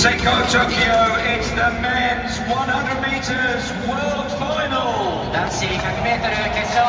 Seiko Tokyo, it's the men's 100 meters world final. 男子 100m 決勝。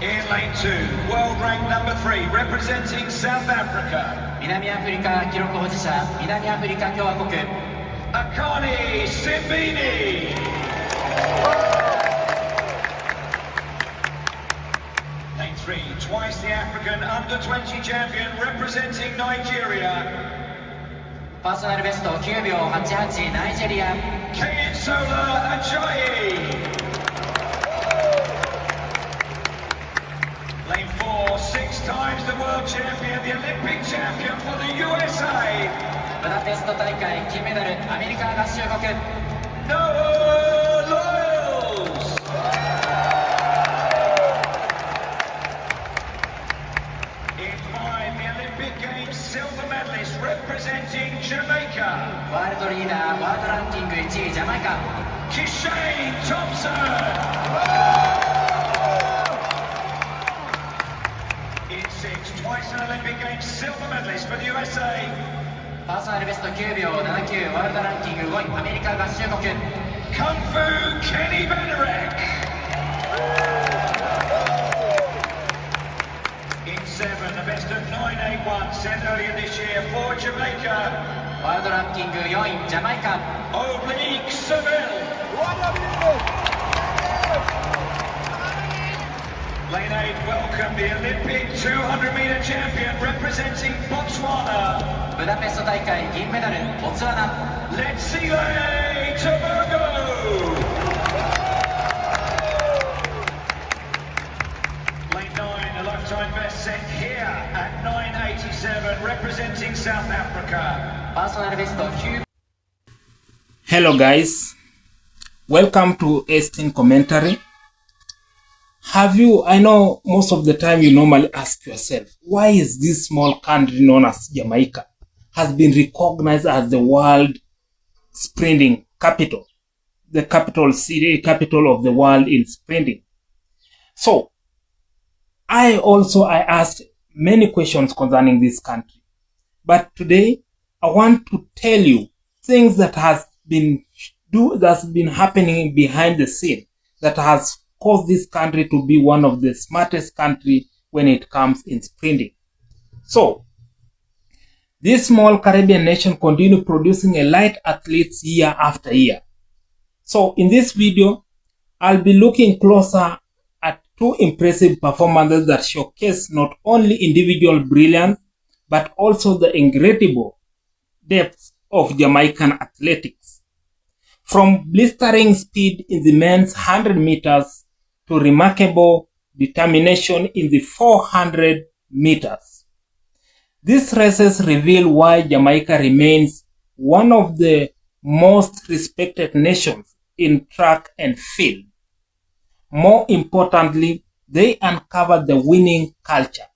In lane 2, world rank number 3, representing South Africa. 南アフリカ記録保持者、南アフリカ共和国。 Akani Simbini. Lane 3, twice the African under-20 champion representing Nigeria. パーソナルベスト9秒88、ナイジェリア。 Kayinsola Ajayi. Lane 4, 6 times the world champion, the Olympic champion for the USA. ブダペスト大会金メダル、アメリカ合衆国。 Noah Lyles. In 5, the Olympic Games silver medalist representing Jamaica. ワールドリーダー、ワールドランキング1位、ジャマイカ。 Kishane Thompson. In 6, twice an Olympic Games silver medalist for the USA. パーソナルベスト9秒79、ワールドランキング5位、アメリカ合衆国。 Kung Fu Kenny Benarek. In 7, the best of 981 set earlier this year for Jamaica. ワールドランキング4位、ジャマイカ。 Oblique Seville. Lane 8, welcome the Olympic 200-meter champion representing Botswana. ブダペスト大会銀メダル、ボツワナ。 Letsile Tobago. Lane 9, a lifetime best set here at 987, representing South Africa. パーソナルベスト9。 Hello guys, welcome to S.S.M commentary. I know most of the time you normally ask yourself, why is this small country known as Jamaica has been recognized as the world sprinting capital, the capital of the world in sprinting? So, I asked many questions concerning this country, but today I want to tell you things that has been happening behind the scene that has caused this country to be one of the smartest country when it comes in sprinting. So, this small Caribbean nation continue producing elite athletes year after year. So, in this video, I'll be looking closer at two impressive performances that showcase not only individual brilliance, but also the incredible depth of Jamaican athletics. From blistering speed in the men's 100 meters to remarkable determination in the 400 meters. These races reveal why Jamaica remains one of the most respected nations in track and field. More importantly, they uncover the winning culture,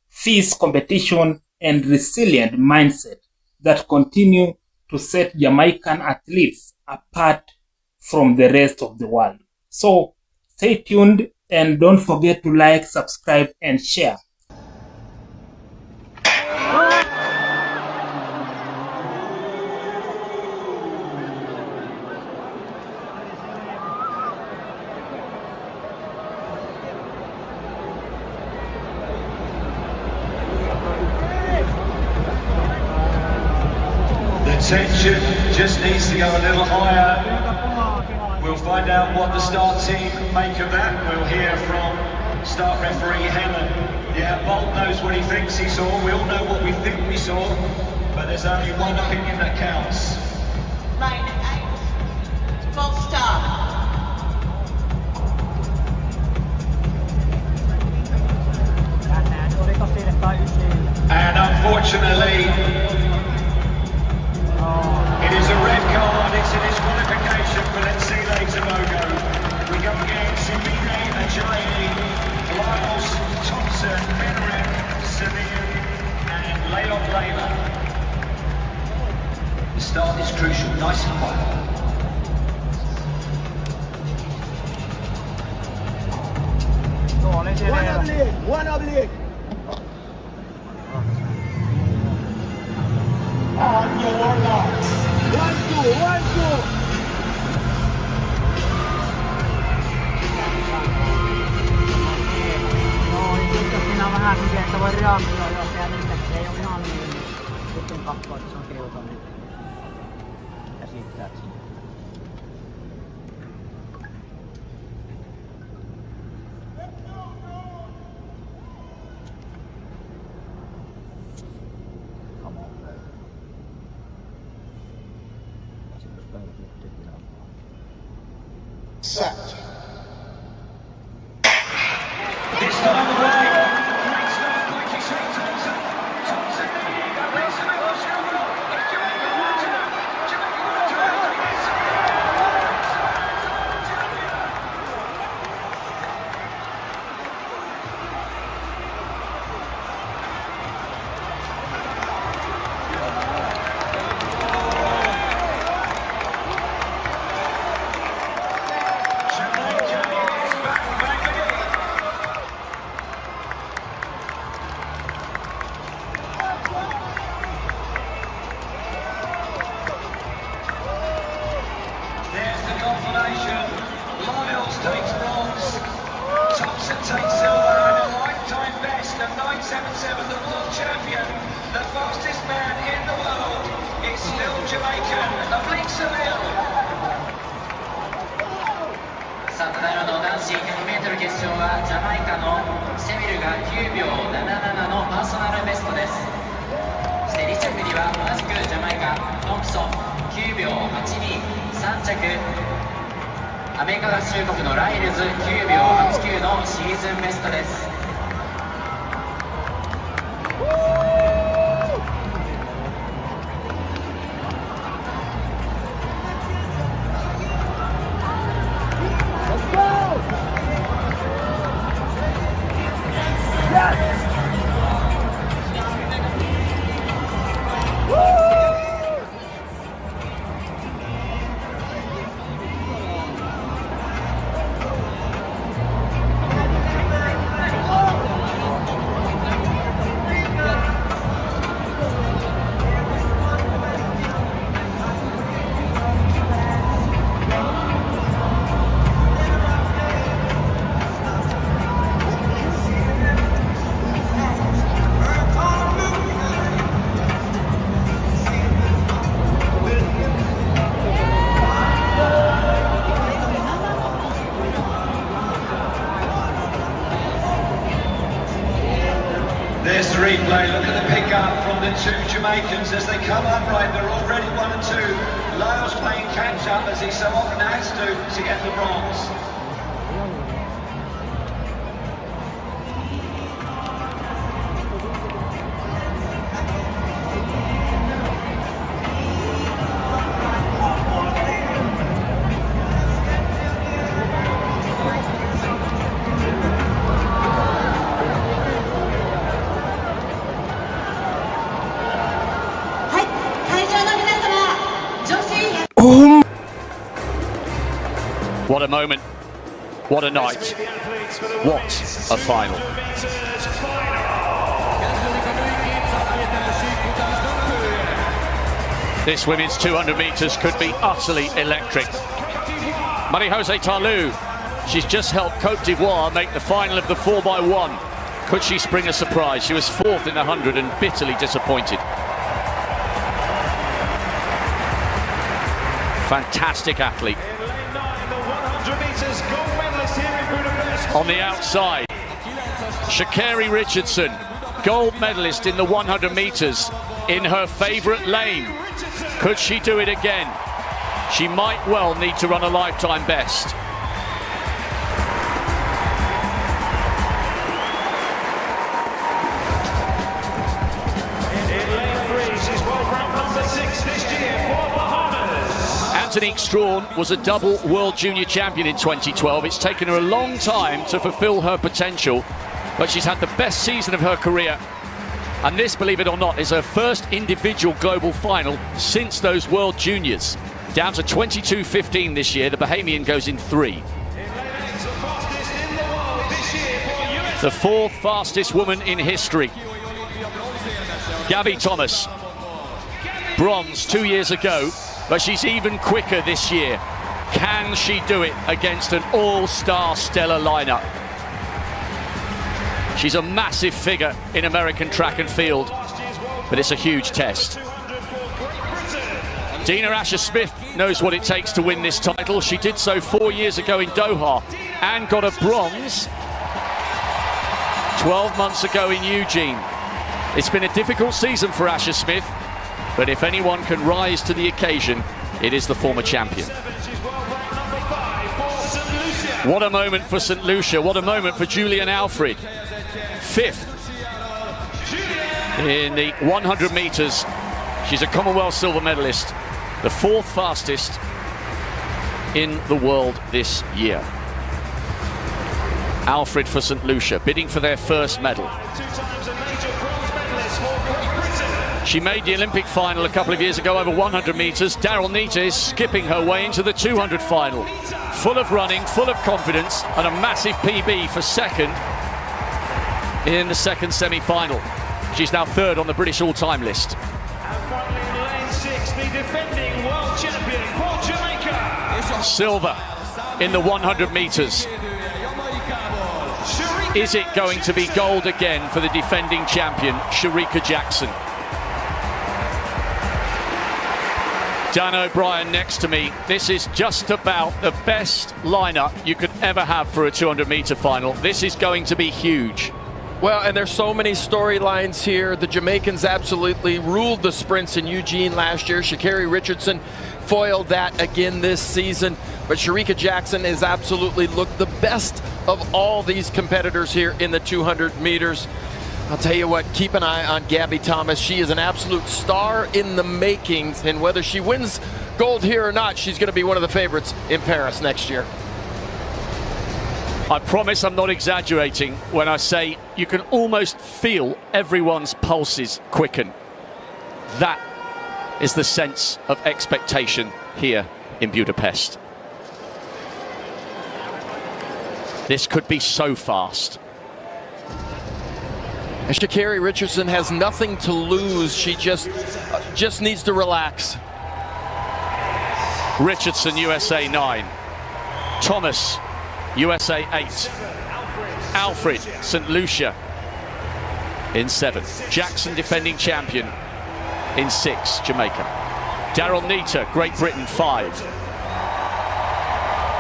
fierce competition, and resilient mindset that continue to set Jamaican athletes apart from the rest of the world. So, stay tuned and don't forget to like, subscribe, and share. The tension just needs to go a little higher. We'll find out what the start team make of that. We'll hear from start referee Helen. Yeah, Bolt knows what he thinks he saw. We all know what we think we saw, but there's only one opinion that counts. Line 8, full stop. And unfortunately, it is a red card. It's a disqualification for Letsile Tobago. We go against Simbini, Ajayi, Lyles, Thompson, Benarek, Seville, and Leon Layla. The start is crucial, nice and quiet. One oblique. No, sitten siinä on vähän kyse, että voi reaktioida, jos se ei ole ihan niin. Sitten katsoo, että se on kiusallinen. Käsittääkseni. Set. This time away. Great start by Kishore Thompson. Thompson leads the Australia. It's Jamaica 1-2. Jamaica 977, the world champion, the fastest man in the world, is still Jamaican, the Blink-Seville. さあ、ただいまの男子 100m 決勝はジャマイカのセビルが9秒77のパーソナルベストです。そして2着には同じくジャマイカトンプソン9秒82、3着アメリカ合衆国のライルズ9秒89のシーズンベストです。There's the replay, look at the pick-up from the two Jamaicans as they come upright, they're already 1 and 2. Lyle's playing catch-up as he so often has to get the bronze. What a moment, what a night, what a final. This women's 200 metres could be utterly electric. Marie-José Tarlou, she's just helped Côte d'Ivoire make the final of the 4x1. Could she spring a surprise? She was 4th in the 100 and bitterly disappointed. Fantastic athlete. On the outside, Sha'Carri Richardson, gold medalist in the 100 metres in her favourite lane. Could she do it again? She might well need to run a lifetime best. Antonique Strawn was a double World Junior Champion in 2012. It's taken her a long time to fulfil her potential, but she's had the best season of her career. And this, believe it or not, is her first individual global final since those World Juniors. Down to 22.15 this year, the Bahamian goes in 3. The 4th fastest woman in history. Gabby Thomas. bronze 2 years ago, but she's even quicker this year. Can she do it against an all-star stellar lineup? She's a massive figure in American track and field, but it's a huge test. Dina Asher-Smith knows what it takes to win this title. She did so 4 years ago in Doha and got a bronze 12 months ago in Eugene. It's been a difficult season for Asher-Smith, but if anyone can rise to the occasion, it is the former champion. What a moment for St. Lucia. What a moment for Julian Alfred. 5th in the 100 meters. She's a Commonwealth silver medalist, the 4th fastest in the world this year. Alfred for St. Lucia, bidding for their first medal. She made the Olympic final a couple of years ago over 100 meters. Daryl Nita is skipping her way into the 200 final. Full of running, full of confidence, and a massive PB for second in the second semi-final. She's now 3rd on the British all-time list. And finally in lane 6, the defending world champion for Jamaica. Silver in the 100 meters. Is it going to be gold again for the defending champion, Shericka Jackson? Dan O'Brien next to me. This is just about the best lineup you could ever have for a 200-meter final. This is going to be huge. Well, and there's so many storylines here. The Jamaicans absolutely ruled the sprints in Eugene last year. Sha'Carri Richardson foiled that again this season. But Shericka Jackson has absolutely looked the best of all these competitors here in the 200 meters. I'll tell you what, keep an eye on Gabby Thomas. She is an absolute star in the makings, and whether she wins gold here or not, she's going to be one of the favorites in Paris next year. I promise I'm not exaggerating when I say you can almost feel everyone's pulses quicken. That is the sense of expectation here in Budapest. This could be so fast. And Sha'Carri Richardson has nothing to lose. She just needs to relax. Richardson, USA 9. Thomas, USA 8. Alfred, St. Lucia in 7. Jackson, defending champion, in 6, Jamaica. Daryl Nita, Great Britain, 5.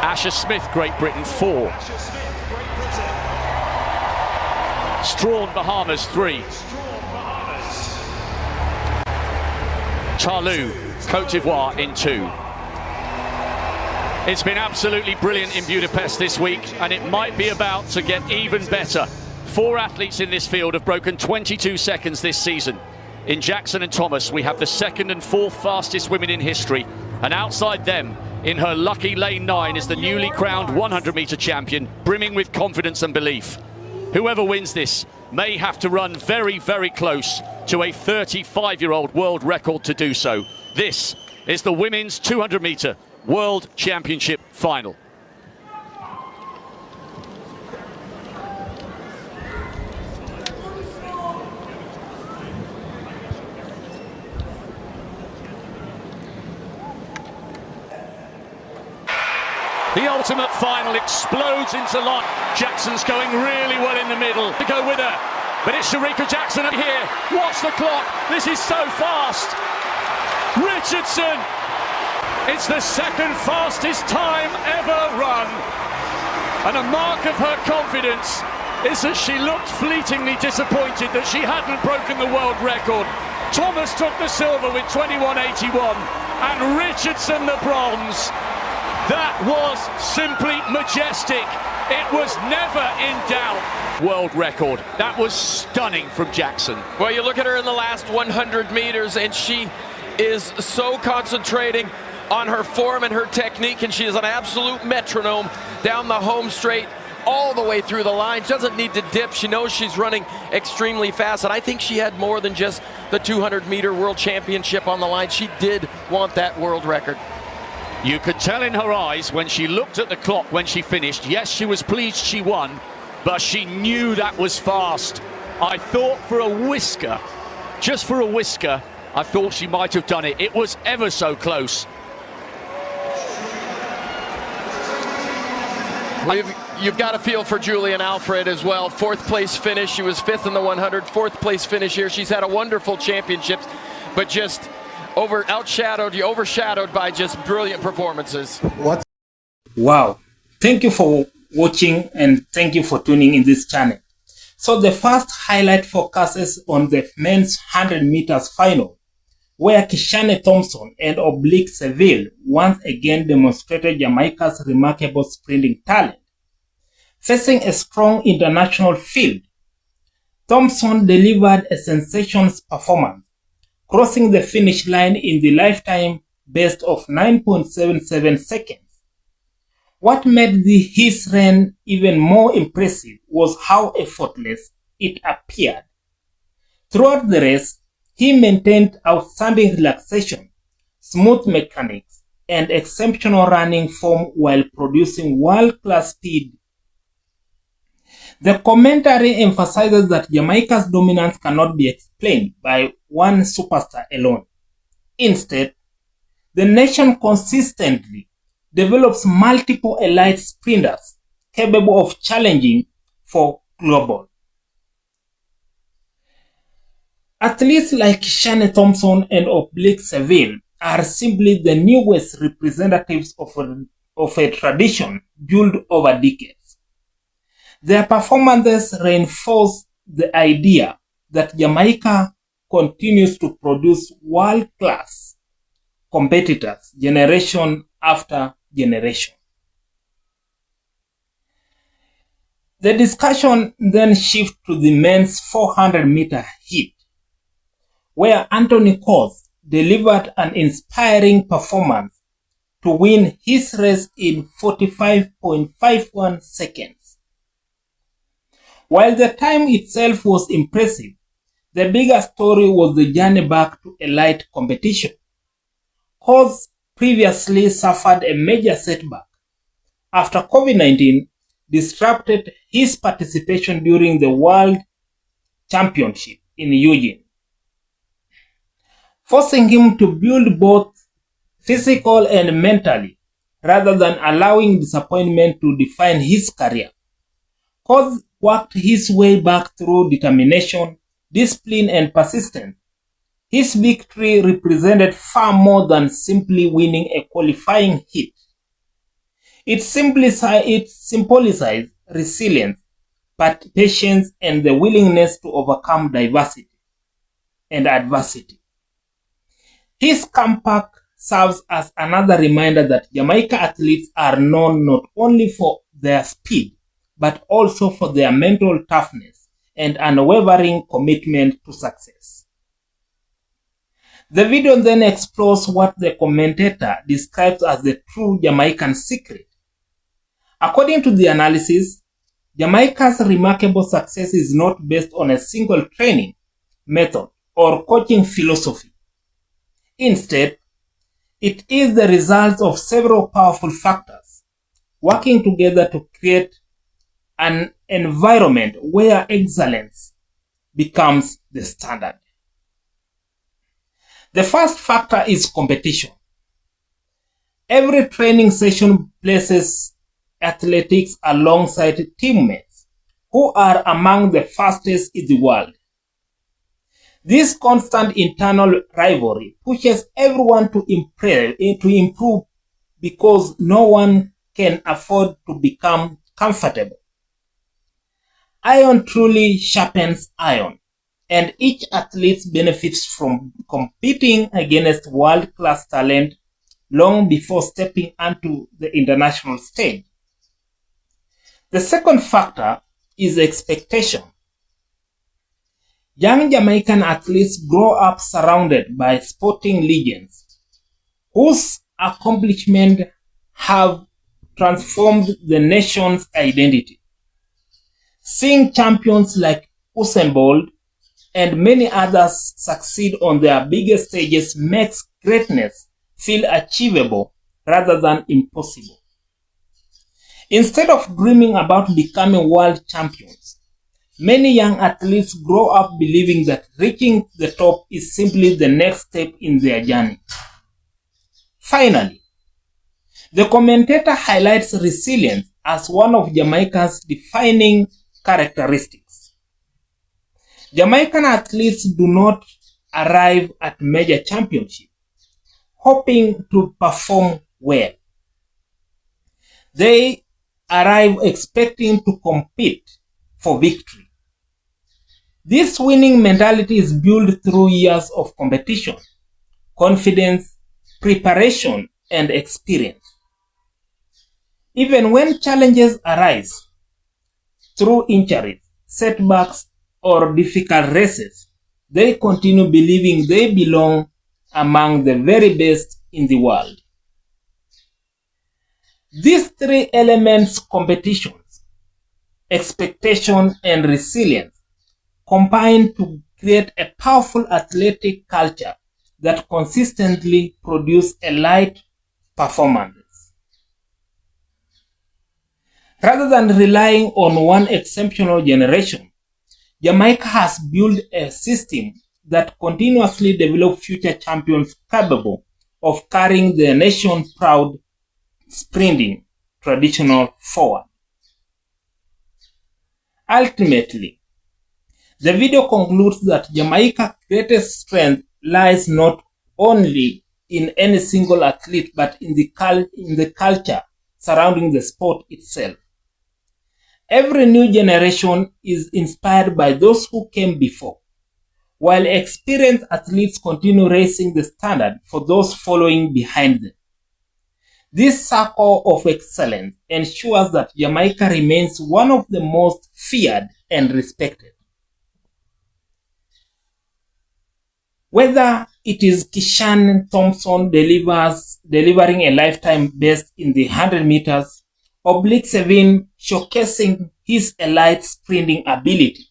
Asher-Smith, Great Britain, 4. Strawn, Bahamas, 3. Tarlou, Côte d'Ivoire in 2. It's been absolutely brilliant in Budapest this week, and it might be about to get even better. 4 athletes in this field have broken 22 seconds this season. In Jackson and Thomas, we have the 2nd and 4th fastest women in history, and outside them, in her lucky lane 9, is the newly crowned 100-meter champion, brimming with confidence and belief. Whoever wins this may have to run very, very close to a 35-year-old world record to do so. This is the women's 200-meter World Championship final. The ultimate final explodes into life. Jackson's going really well in the middle to go with her. But it's Shericka Jackson up here. Watch the clock. This is so fast. Richardson. It's the 2nd fastest time ever run. And a mark of her confidence is that she looked fleetingly disappointed that she hadn't broken the world record. Thomas took the silver with 21.81 and Richardson the bronze. That was simply majestic. It was never in doubt. World record. That was stunning from Jackson. Well, you look at her in the last 100 meters, and she is so concentrating on her form and her technique, and she is an absolute metronome down the home straight all the way through the line. She doesn't need to dip. She knows she's running extremely fast, and I think she had more than just the 200-meter world championship on the line. She did want that world record. You could tell in her eyes when she looked at the clock when she finished. Yes, she was pleased she won, but she knew that was fast. I thought for a whisker, just for a whisker, I thought she might have done it. It was ever so close. You've got to feel for Julian Alfred as well. Fourth place finish. She was fifth in the 100. Fourth place finish here. She's had a wonderful championships, but just overshadowed by just brilliant performances. What? Wow. Thank you for watching and thank you for tuning in this channel. So the first highlight focuses on the men's 100 meters final, where Kishane Thompson and Oblique Seville once again demonstrated Jamaica's remarkable sprinting talent. Facing a strong international field, Thompson delivered a sensational performance, crossing the finish line in the lifetime best of 9.77 seconds. What made his run even more impressive was how effortless it appeared. Throughout the race, he maintained outstanding relaxation, smooth mechanics, and exceptional running form while producing world-class speed. The commentary emphasizes that Jamaica's dominance cannot be explained by one superstar alone. Instead, the nation consistently develops multiple elite sprinters capable of challenging for global. Athletes like Kishane Thompson and Oblique Seville are simply the newest representatives of a tradition built over decades. Their performances reinforce the idea that Jamaica continues to produce world-class competitors generation after generation. The discussion then shifts to the men's 400-meter heat, where Anthony Coz delivered an inspiring performance to win his race in 45.51 seconds. While the time itself was impressive, the bigger story was the journey back to elite competition. Coz previously suffered a major setback after COVID-19 disrupted his participation during the World Championship in Eugene, forcing him to build both physical and mentally rather than allowing disappointment to define his career. Coz worked his way back through determination, discipline, and persistence. His victory represented far more than simply winning a qualifying heat. It symbolized resilience, patience, and the willingness to overcome diversity and adversity. His comeback serves as another reminder that Jamaica athletes are known not only for their speed, but also for their mental toughness and unwavering commitment to success. The video then explores what the commentator describes as the true Jamaican secret. According to the analysis, Jamaica's remarkable success is not based on a single training method or coaching philosophy. Instead, it is the result of several powerful factors working together to create an environment where excellence becomes the standard. The first factor is competition. Every training session places athletics alongside teammates who are among the fastest in the world. This constant internal rivalry pushes everyone to improve because no one can afford to become comfortable. Iron truly sharpens iron, and each athlete benefits from competing against world-class talent long before stepping onto the international stage. The second factor is expectation. Young Jamaican athletes grow up surrounded by sporting legends whose accomplishments have transformed the nation's identity. Seeing champions like Usain Bolt and many others succeed on their biggest stages makes greatness feel achievable rather than impossible. Instead of dreaming about becoming world champions, many young athletes grow up believing that reaching the top is simply the next step in their journey. Finally, the commentator highlights resilience as one of Jamaica's defining characteristics. Jamaican athletes do not arrive at major championships hoping to perform well. They arrive expecting to compete for victory. This winning mentality is built through years of competition, confidence, preparation, and experience. Even when challenges arise through injuries, setbacks, or difficult races, they continue believing they belong among the very best in the world. These three elements, competitions, expectation, and resilience, combine to create a powerful athletic culture that consistently produces elite performances. Rather than relying on one exceptional generation, Jamaica has built a system that continuously develops future champions capable of carrying the nation's proud sprinting tradition forward. Ultimately, the video concludes that Jamaica's greatest strength lies not only in any single athlete but in the culture surrounding the sport itself. Every new generation is inspired by those who came before, while experienced athletes continue raising the standard for those following behind them. This circle of excellence ensures that Jamaica remains one of the most feared and respected. Whether it is Kishan Thompson delivering a lifetime best in the 100 meters, or Blake Sevin showcasing his elite sprinting ability,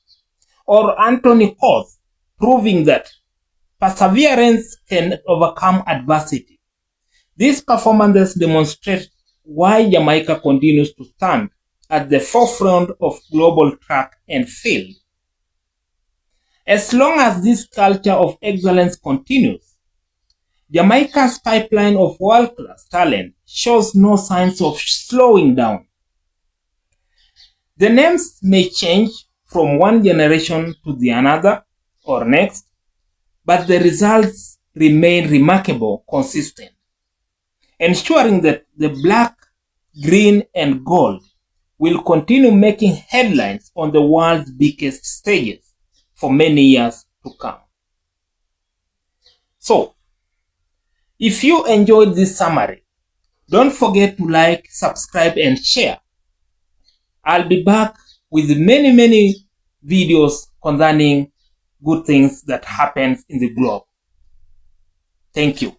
or Anthony Coth proving that perseverance can overcome adversity. These performances demonstrate why Jamaica continues to stand at the forefront of global track and field. As long as this culture of excellence continues, Jamaica's pipeline of world-class talent shows no signs of slowing down. The names may change from one generation to the another or next, but the results remain remarkable, consistent, ensuring that the black, green, and gold will continue making headlines on the world's biggest stages for many years to come. So, if you enjoyed this summary, don't forget to like, subscribe, and share. I'll be back with many videos concerning good things that happens in the globe. Thank you.